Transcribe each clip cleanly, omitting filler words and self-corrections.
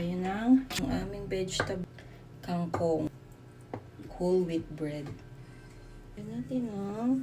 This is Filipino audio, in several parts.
tayo ng ang aming vegetable kangkong. Whole wheat bread. Yan natin, oh.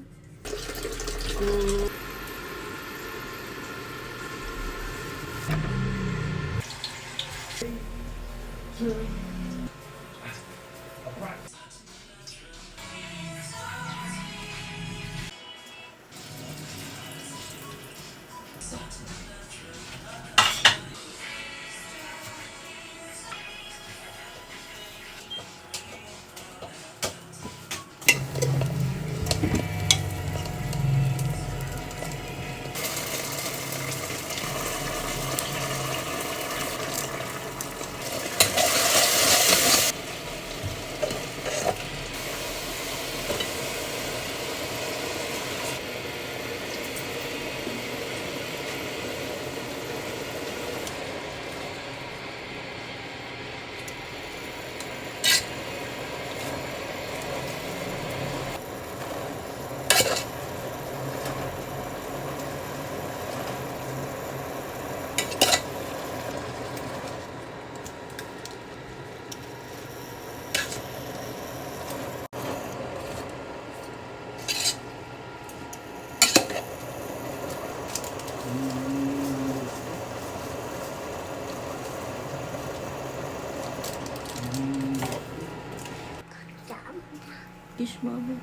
Kiss, mama.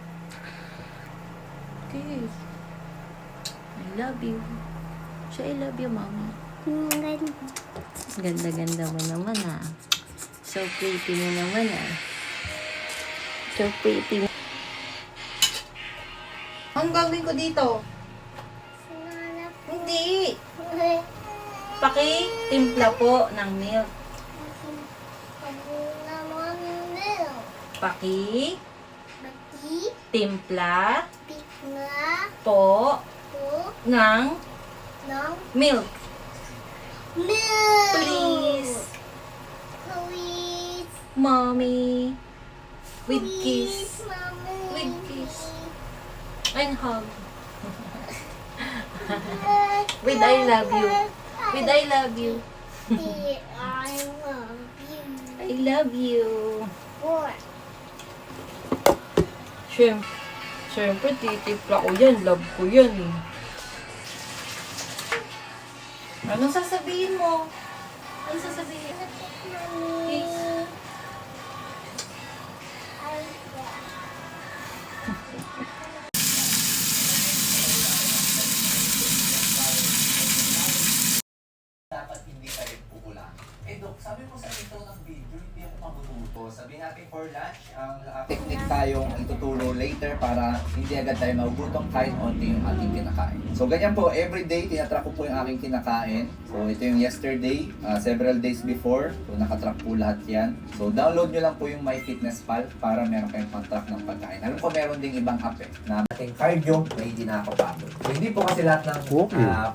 Kiss. I love you. Say I love you, mama. Ganda-ganda mo naman, ah. So pretty mo naman, ah. So pretty. Anong gagawin ko dito? Hindi. Paki-timpla po ng milk. Timpla po ng milk. Please. Mommy. With kiss. With kiss. And hug. With I love you. With I love you. I love you. Siyempre, titipla ko yan. Love ko yan. Anong sasabihin mo? Anong sasabihin? Kiss. Dapat hindi kayo pukulang. Dok, sabi mo sa intro ng video, hindi ako maguguto. Sabihin natin for lunch, ang technique tayong ituturo later para hindi agad tayo magugutom kahit onti yung ating kinakain. So ganyan po, everyday tinatrack ko po yung aking kinakain. So ito yung yesterday, several days before. So nakatrack po lahat yan. So download nyo lang po yung MyFitnessPal para meron kayong pang-track ng pagkain. Alam ko meron ding ibang app na ating cardio na hindi nakakapagod. So hindi po kasi lahat ng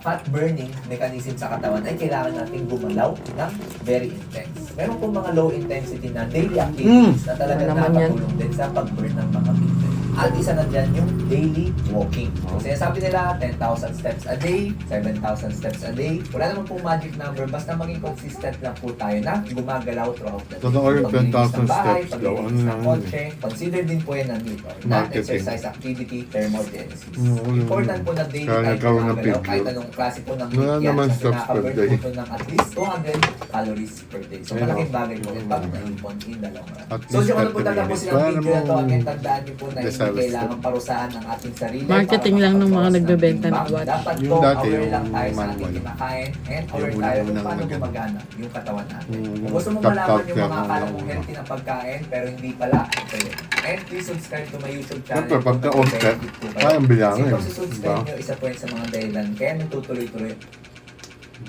fat burning mechanism sa katawan ay kailangan nating gumalaw ng very intense. Meron po mga low intensity na daily activities na talaga nakatulong din sa pag-burn ng mga fitness. At isa na dyan yung daily walking. So sinasabi nila 10,000 steps a day, 7,000 steps a day. Wala naman pong magic number, basta maging consistent lang po tayo na gumagalaw throughout the day. Paglinis ng bahay, paglinis ng kotse, consider din po yan nandito. Non-exercise activity, thermogenesis. Important po na daily tayo gumagalaw kahit anong klase po ng meat yan kasi nakaka-burn po ito ng at least 200 calories per day. So malaking bagay po yan pag naipon in the long run. So yung ano po tatapos silang video na to, again tandaan nyo po na hindi kailangan parusahan ng ating sarili. Marketing lang ng mga nagbebenta ng watch. Dapat po aware lang tayo sa ating kinakain and aware tayo kung paano gumagana yung katawan natin. Kung gusto mong malaman yung mga akala mong healthy na pagkain pero hindi pala, ito yun. And please subscribe to my YouTube channel. Siyempre, pagka-onset, kayang bilangin. Kasi kung subscribe nyo, isa po yun sa mga dahilan. Kaya nagtutuloy-tuloy.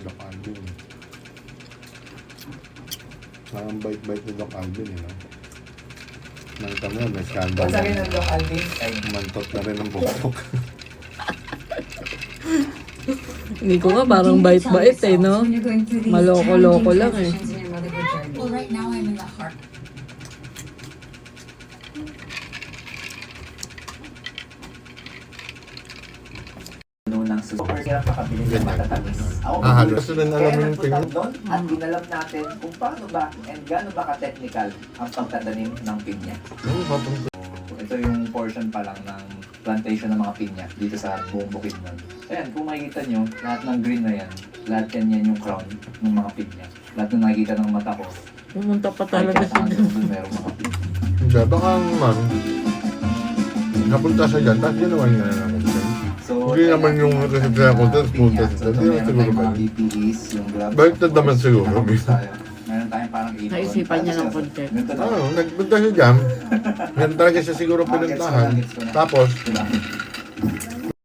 Doc Alvin. Parang bait-bait ni Doc Alvin, eh, no? Nakita mo yan, may scandal. Kung sabi ng Doc Alvin, ay Mantot na rin ang bukok. Hindi ko nga parang bait-bait, eh, no? Maloko-loko lang, eh. Well, right now I'm in the heart. ng super napakabilis na Ganyan. matatamis. Ako, Halos na alam mo kaya yung nagpunta tingin. doon at inalam natin kung paano ba and gaano ba ka-technical ang pagtatanim ng pinya. Ito yung portion pa lang ng plantation ng mga pinya dito sa buong Bukidnon. Ayan, kung makikita nyo, lahat ng green na yan, lahat yan yung crown ng mga pinya. Lahat ng nakikita ng mata ko, Pumunta pa ay talaga siya kahit dun. doon merong mga pinya. Hindi, baka naman, napunta siya dyan, tapos ginawa niya na namin siya. So, Hindi naman yung resepto na content, punta pinya. siya. So, Hindi naman meron siguro tayong ba mga yun? BPEs, yung gloves. Baliktad naman siguro. Nakapos tayo. Meron tayong parang ipon. Naisipan niya ng content. Ganito na. Oo, nagpunta siya dyan. Ganun talaga siya siguro pinuntahan. Tapos, Diba?